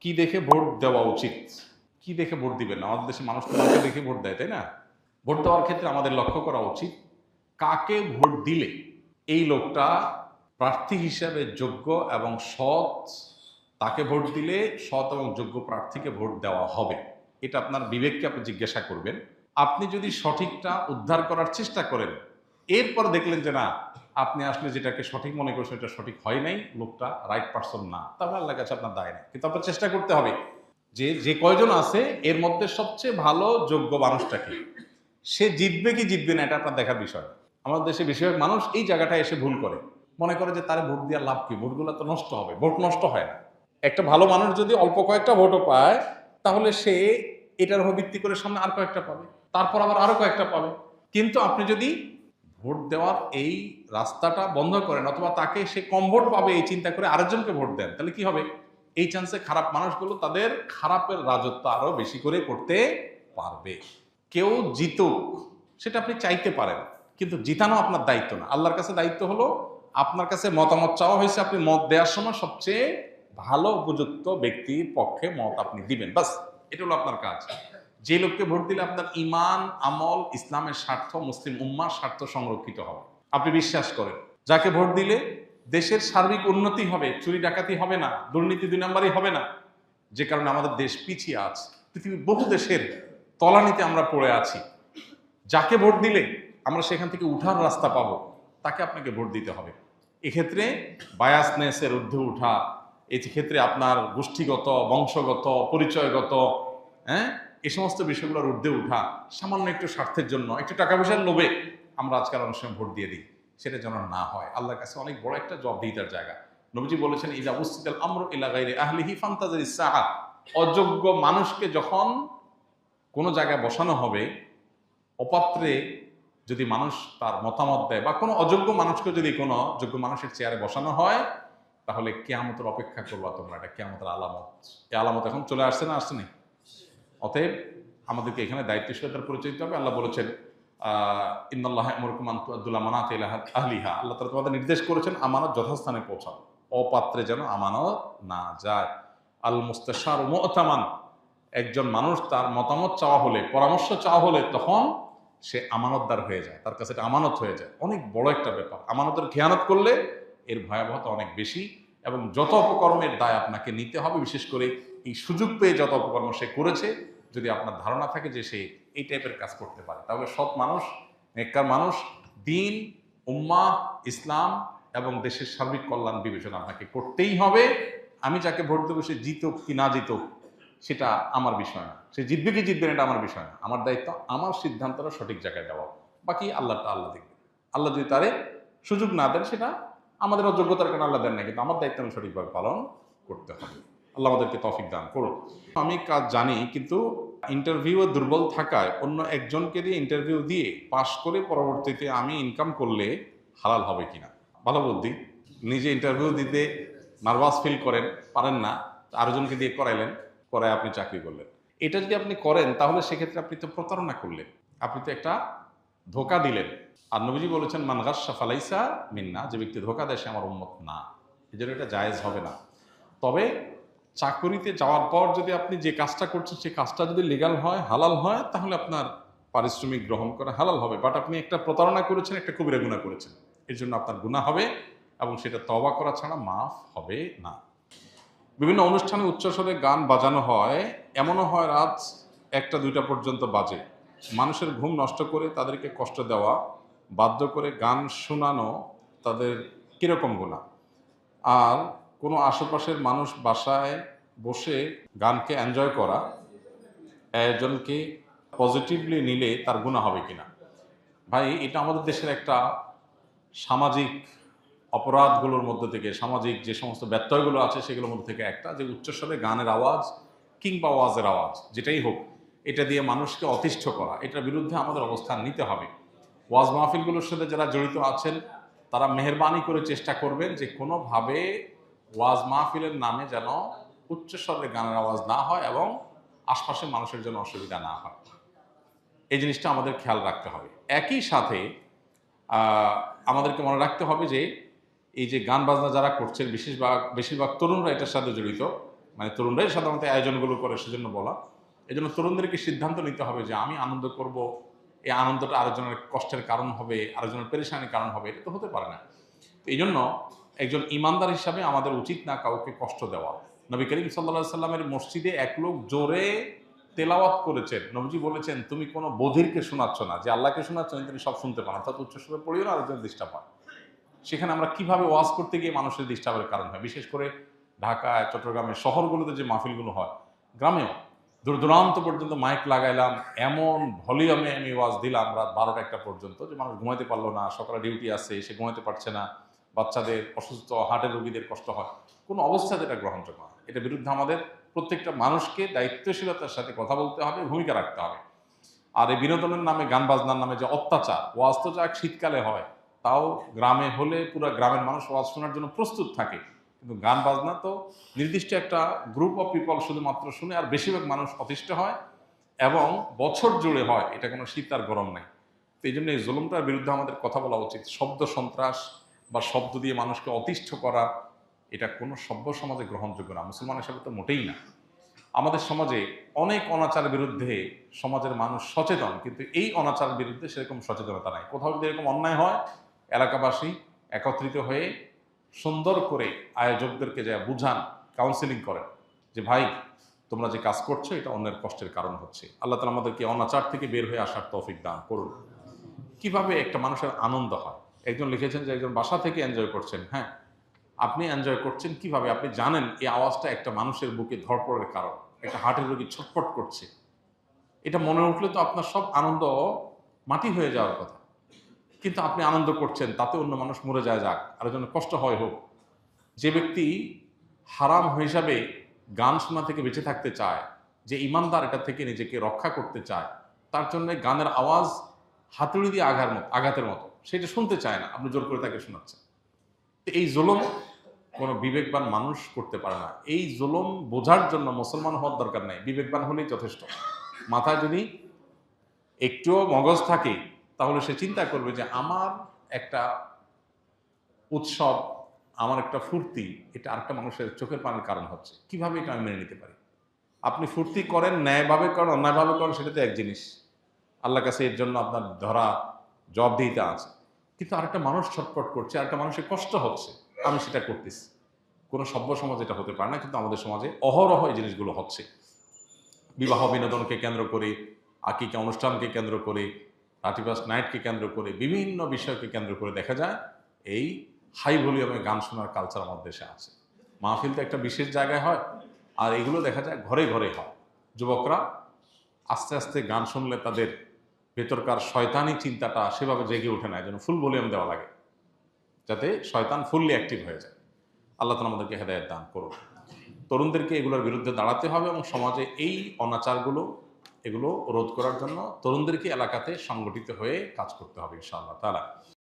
কি দেখে ভোট দেওয়া উচিত, কি দেখে ভোট দিবেন না? আমাদের দেশে মানুষ তো লোককে দেখে ভোট দেয়, তাই না? ভোট দেওয়ার ক্ষেত্রে আমাদের লক্ষ্য করা উচিত কাকে ভোট দিলে এই লোকটা প্রার্থী হিসাবে যোগ্য এবং সৎ, তাকে ভোট দিলে সৎ এবং যোগ্য প্রার্থীকে ভোট দেওয়া হবে। এটা আপনার বিবেককে আপনি জিজ্ঞাসা করবেন। আপনি যদি সঠিকটা উদ্ধার করার চেষ্টা করেন, এরপর দেখলেন যে না, আপনি আসলে যেটাকে সঠিক মনে করছেন এটা সঠিক হয় নাই, লোকটা রাইট পারসন না, তাহলে আল্লাহর কাছে আপনার দায় নেই। কিন্তু আপনার চেষ্টা করতে হবে যে যে কয়জন আছে এর মধ্যে সবচেয়ে ভালো যোগ্য মানুষটাকে, সে জিতবে কি জিতবে না এটা আপনার দেখার বিষয়। আমাদের দেশে বেশিরভাগ মানুষ এই জায়গাটায় এসে ভুল করে, মনে করে যে তার ভোট দেওয়ার লাভ কি, ভোটগুলো তো নষ্ট হবে। ভোট নষ্ট হয় না। একটা ভালো মানুষ যদি অল্প কয়েকটা ভোটও পায়, তাহলে সে এটার উপর ভিত্তি করে সামনে আর কয়েকটা পাবে, তারপর আবার আরো কয়েকটা পাবে। কিন্তু আপনি যদি ভোট দেওয়ার এই রাস্তাটা বন্ধ করেন, অথবা তাকে সে কম ভোট পাবে এই চিন্তা করে আরেকজনকে ভোট দেন, তাহলে কি হবে? এই চান্সে খারাপ মানুষগুলো তাদের খারাপের রাজত্ব আরো বেশি করে করতে পারবে। কেউ জিতুক সেটা আপনি চাইতে পারেন, কিন্তু জিতানো আপনার দায়িত্ব না। আল্লাহর কাছে দায়িত্ব হলো, আপনার কাছে মতামত চাওয়া হয়েছে, আপনি মত দেওয়ার সময় সবচেয়ে ভালো উপযুক্ত ব্যক্তির পক্ষে মত আপনি দিবেন, বাস। এটা হলো আপনার কাজ। যে লোককে ভোট দিলে আপনার ইমান, আমল, ইসলামের স্বার্থ, মুসলিম উম্মার স্বার্থ সংরক্ষিত হবে, আপনি বিশ্বাস করেন। যাকে ভোট দিলে দেশের সার্বিক উন্নতি হবে, চুরি ডাকাতি হবে না, দুর্নীতি 2 নম্বরই হবে না, যে কারণে আমাদের দেশ পিছিয়ে আছে। পৃথিবীর বহু দেশের তলানিতে আমরা পড়ে আছি। যাকে ভোট দিলে আমরা সেখান থেকে উঠার রাস্তা পাবো, তাকে আপনাকে ভোট দিতে হবে। এক্ষেত্রে বায়াসনেসের ঊর্ধ্বে উঠা, এই ক্ষেত্রে আপনার গোষ্ঠীগত, বংশগত, পরিচয়গত, হ্যাঁ, এই সমস্ত বিষয়গুলোর ঊর্ধ্বে উঠা, সামান্য একটু স্বার্থের জন্য, একটু টাকা পয়সার লোভে আমরা আজকাল অনেক সময় ভোট দিয়ে দিই, সেটা যেন না হয়। আল্লাহর কাছে অনেক বড় একটা জবাবদিহিতার জায়গা। নবীজি বলেছেন, ইজা উসিদাল আমরু ইলা গায়রি আহলিহি ফান্তাজিরিস সাআ। অযোগ্য মানুষকে যখন কোনো জায়গায় বসানো হবে, অপাত্রে যদি মানুষ তার মতামত দেয়, বা কোনো অযোগ্য মানুষকে যদি কোনো যোগ্য মানুষের চেয়ারে বসানো হয়, তাহলে কিয়ামতের অপেক্ষা করবা তোমরা। এটা কিয়ামতের আলামত। এই আলামত এখন চলে আসছে না, আসছে না? অতএব আমাদেরকে এখানে দায়িত্বশীলতার পরিচয় দিতে হবে। আল্লাহ বলেছেন, ইন্নাল্লাহা ইয়ামুরুকুম আন তুআদ্দুল আমানাতি ইলা আহলিহা। আল্লাহ তাআলা তোমাদের নির্দেশ করেছেন আমানত যথাস্থানে পৌঁছাও, অপাত্রে যেন আমানত না যায়। আল মুস্তাশারু মু'তামান। একজন মানুষ তার মতামত চাওয়া হলে, পরামর্শ চাওয়া হলে, তখন সে আমানতদার হয়ে যায়, তার কাছে এটা আমানত হয়ে যায়। অনেক বড় একটা ব্যাপার। আমানতের খেয়ানত করলে এর ভয়াবহতা অনেক বেশি, এবং যত অপকর্মের দায় আপনাকে নিতে হবে, বিশেষ করে এই সুযোগ পেয়ে যত অপকর্ম সে করেছে, যদি আপনার ধারণা থাকে যে সে এই টাইপের কাজ করতে পারে, তাহলে সৎ মানুষ, নেককার মানুষ, দিন, উম্মাহ, ইসলাম এবং দেশের সার্বিক কল্যাণ বিবেচনা আপনাকে করতেই হবে। আমি যাকে ভোট দেবো সে জিতুক কি না জিতুক সেটা আমার বিষয় না, সে জিতবে কি জিতবে না এটা আমার বিষয় না। আমার দায়িত্ব আমার সিদ্ধান্তটা সঠিক জায়গায় দেওয়া, বাকি আল্লাহটা আল্লাহ দেখবে। আল্লাহ যদি তারে সুযোগ না দেন, সেটা আমাদের অযোগ্যতার কারণে আল্লাহ দেন না, কিন্তু আমার দায়িত্ব আমি সঠিকভাবে পালন করতে হবে। আল্লাহ আমাদেরকে তৌফিক দান করুন। আমি কাজ জানি, কিন্তু ইন্টারভিউ দুর্বল থাকায় অন্য একজনকে দিয়ে ইন্টারভিউ দিয়ে পাশ করে পরবর্তীতে আমি ইনকাম করলে হালাল হবে কিনা? ভালো বুদ্ধি। নিজে ইন্টারভিউ দিতে নার্ভাস ফিল করেন, পারেন না, আরেকজনকে দিয়ে করাইলেন, করায় আপনি চাকরি করলেন। এটা যদি আপনি করেন, তাহলে সেক্ষেত্রে আপনি তো প্রতারণা করলেন, আপনি তো একটা ধোঁকা দিলেন। আর নবীজি বলেছেন, মান গাশশা ফালাইসা মিন্না। যে ব্যক্তি ধোঁকা দেয় সে আমার উম্মত না। এই জন্য এটা জায়েজ হবে না। তবে চাকরিতে যাওয়ার পর যদি আপনি যে কাজটা করছেন সেই কাজটা যদি লিগ্যাল হয়, হালাল হয়, তাহলে আপনার পারিশ্রমিক গ্রহণ করা হালাল হবে। বাট আপনি একটা প্রতারণা করেছেন, একটা কবিরা গুনাহ করেছেন, এর জন্য আপনার গুনাহ হবে, এবং সেটা তওবা করা ছাড়া মাফ হবে না। বিভিন্ন অনুষ্ঠানে উচ্চস্বরে গান বাজানো হয়, এমনও হয় রাত 1টা 2টা পর্যন্ত বাজে। মানুষের ঘুম নষ্ট করে তাদেরকে কষ্ট দেওয়া, বাধ্য করে গান শোনানো তাদের কিরকম গুনাহ? আর কোনো আশেপাশের মানুষ বাসায় বসে গানকে এনজয় করা, আয়োজনকে পজিটিভলি নিলে তার গুনাহ হবে কিনা? ভাই, এটা আমাদের দেশের একটা সামাজিক অপরাধগুলোর মধ্যে থেকে, সামাজিক যে সমস্ত ব্যত্যয়গুলো আছে সেগুলোর মধ্যে থেকে একটা, যে উচ্চস্বরে গানের আওয়াজ কিংবা ওয়াজের আওয়াজ যেটাই হোক, এটা দিয়ে মানুষকে অতিষ্ঠ করা, এটার বিরুদ্ধে আমাদের অবস্থান নিতে হবে। ওয়াজ মাহফিলগুলোর সাথে যারা জড়িত আছেন, তারা মেহেরবানি করে চেষ্টা করবেন যে কোনোভাবে ওয়াজ মাহফিলের নামে যেন উচ্চস্বরে গানের আওয়াজ না হয়, এবং আশপাশের মানুষের জন্য অসুবিধা না হয়। এই জিনিসটা আমাদের খেয়াল রাখতে হবে। একই সাথে আমাদেরকে মনে রাখতে হবে যে এই যে গান বাজনা যারা করছেন, বেশিরভাগ তরুণরা এটার সাথে জড়িত, মানে তরুণরাই সাধারণত আয়োজনগুলো করে, সেজন্য বলা। এই জন্য তরুণদেরকে সিদ্ধান্ত নিতে হবে যে আমি আনন্দ করব, এই আনন্দটা আরেকজনের কষ্টের কারণ হবে, আরেকজনের পেরেশানির কারণ হবে, এটা তো হতে পারে না। এই জন্য একজন ইমানদার হিসাবে আমাদের উচিত না কাউকে কষ্ট দেওয়া। নবী করিম সাল্লাল্লাহু সাল্লামের মসজিদে এক লোক জোরে তেলাওয়াত করেছেন, নবীজি বলেছেন তুমি কোনো বধিরকে শোনাচ্ছ না, যে আল্লাহকে শোনাচ্ছ তিনি সব শুনতে পান, অর্থাৎ উচ্চস্বরে পড়িও না, আরেকজনের ডিস্টার্ব হয়। সেখানে আমরা কিভাবে ওয়াজ করতে গিয়ে মানুষের ডিস্টার্বের কারণ হয়, বিশেষ করে ঢাকায়, চট্টগ্রামে, শহরগুলোতে যে মাহফিলগুলো হয়, গ্রামেও দূর দূরান্ত পর্যন্ত মাইক লাগাইলাম, এমন ভলিউমে আমি ওয়াজ দিলাম রাত 12টা 1টা পর্যন্ত যে মানুষ ঘুমাইতে পারলো না, সকালে ডিউটি আছে সে ঘুমাইতে পারছে না, বাচ্চাদের অসুস্থ, হার্টের রোগীদের কষ্ট হয়, কোনো অবস্থাতে এটা গ্রহণযোগ্য না। এটার বিরুদ্ধে আমাদের প্রত্যেকটা মানুষকে দায়িত্বশীলতার সাথে কথা বলতে হবে, ভূমিকা রাখতে হবে। আর এই বিনোদনের নামে, গান বাজনার নামে যে অত্যাচার, ওয়াজ তো যা শীতকালে হয়, তাও গ্রামে হলে পুরো গ্রামের মানুষ ওয়াজ শোনার জন্য প্রস্তুত থাকে, কিন্তু গান বাজনা তো নির্দিষ্ট একটা গ্রুপ অফ পিপল শুধুমাত্র শুনে, আর বেশিরভাগ মানুষ অতিষ্ঠ হয় এবং বছর জুড়ে হয়, এটা কোনো শীত আর গরম নাই। তো এই জন্য এই জুলুমটার বিরুদ্ধে আমাদের কথা বলা উচিত। শব্দ সন্ত্রাস বা শব্দ দিয়ে মানুষকে অতিষ্ঠ করা, এটা কোনো সভ্য সমাজে গ্রহণযোগ্য না, মুসলমান হিসাবে তো মোটেই না। আমাদের সমাজে অনেক অনাচারের বিরুদ্ধে সমাজের মানুষ সচেতন, কিন্তু এই অনাচারের বিরুদ্ধে সেরকম সচেতনতা নাই। কোথাও যদি এরকম অন্যায় হয়, এলাকাবাসী একত্রিত হয়ে সুন্দর করে আয়োজকদেরকে যা বুঝান, কাউন্সিলিং করেন যে ভাই তোমরা যে কাজ করছো এটা অন্যের কষ্টের কারণ হচ্ছে। আল্লাহ তাআলা আমাদেরকে অনাচার থেকে বের হয়ে আসার তৌফিক দান করুন। কিভাবে একটা মানুষের আনন্দ হয়, একজন লিখেছেন যে একজন বাসা থেকে এনজয় করছেন। হ্যাঁ, আপনি এনজয় করছেন কিভাবে? আপনি জানেন এই আওয়াজটা একটা মানুষের বুকে ধড়পড়ের কারণ, একটা হার্টের রোগী ছটফট করছে, এটা মনে উঠলে তো আপনার সব আনন্দ মাটি হয়ে যাওয়ার কথা। কিন্তু আপনি আনন্দ করছেন, তাতে অন্য মানুষ মরে যায়, যাক, আরেকজনের কষ্ট হয় হোক। যে ব্যক্তি হারাম হিসাবে গান শোনা থেকে বেঁচে থাকতে চায়, যে ইমানদার এটা থেকে নিজেকে রক্ষা করতে চায়, তার জন্য গানের আওয়াজ হাতুড়ি দিয়ে আঘাতের মতো, সেটা শুনতে চায় না, আপনি জোর করে তাকে শোনাচ্ছেন। তো এই জুলুম কোনো বিবেকবান মানুষ করতে পারে না। এই জুলুম বোঝার জন্য মুসলমান হওয়ার দরকার নাই, বিবেকবান হলেই যথেষ্ট। মাথায় যদি একটুও মগজ থাকে তাহলে সে চিন্তা করবে যে আমার একটা উৎসব, আমার একটা ফুর্তি, এটা আরেকটা মানুষের চোখের পানির কারণ হচ্ছে, কিভাবে এটা আমি মেনে নিতে পারি? আপনি ফুর্তি করেন, ন্যায়ভাবে করেন, অন্যায়ভাবে করেন, সেটা তো এক জিনিস, আল্লাহর কাছে এর জন্য আপনার ধরা জবাবদিহিতা আছে। কিন্তু আরেকটা মানুষ ছটফট করছে, আরেকটা মানুষের কষ্ট হচ্ছে, আমি সেটা করতেছি। কোনো সভ্য সমাজ এটা হতে পারে না, কিন্তু আমাদের সমাজে অহরহ এই জিনিসগুলো হচ্ছে। বিবাহ বিনোদনকে কেন্দ্র করে, আকিকা অনুষ্ঠানকে কেন্দ্র করে, 31st নাইটকে কেন্দ্র করে, বিভিন্ন বিষয়কে কেন্দ্র করে দেখা যায় এই হাই ভলিউমে গান শোনার কালচার আমাদের দেশে আছে। মাহফিল তো একটা বিশেষ জায়গায় হয়, আর এগুলো দেখা যায় ঘরে ঘরে হয়। যুবকরা আস্তে আস্তে গান শুনলে তাদের ভেতরকার শয়তানি চিন্তাটা সেভাবে জেগে ওঠে না, যেন ফুল ভলিউম দেওয়া লাগে, যাতে শয়তান ফুললি অ্যাক্টিভ হয়ে যায়। আল্লাহ তাআলা আমাদেরকে হেদায়েত দান করুন। তরুণদেরকে এগুলোর বিরুদ্ধে দাঁড়াতে হবে এবং সমাজে এই অনাচারগুলো, এগুলো রোধ করার জন্য তরুণদেরকে এলাকাতে সংগঠিত হয়ে কাজ করতে হবে ইনশাআল্লাহ তাআলা।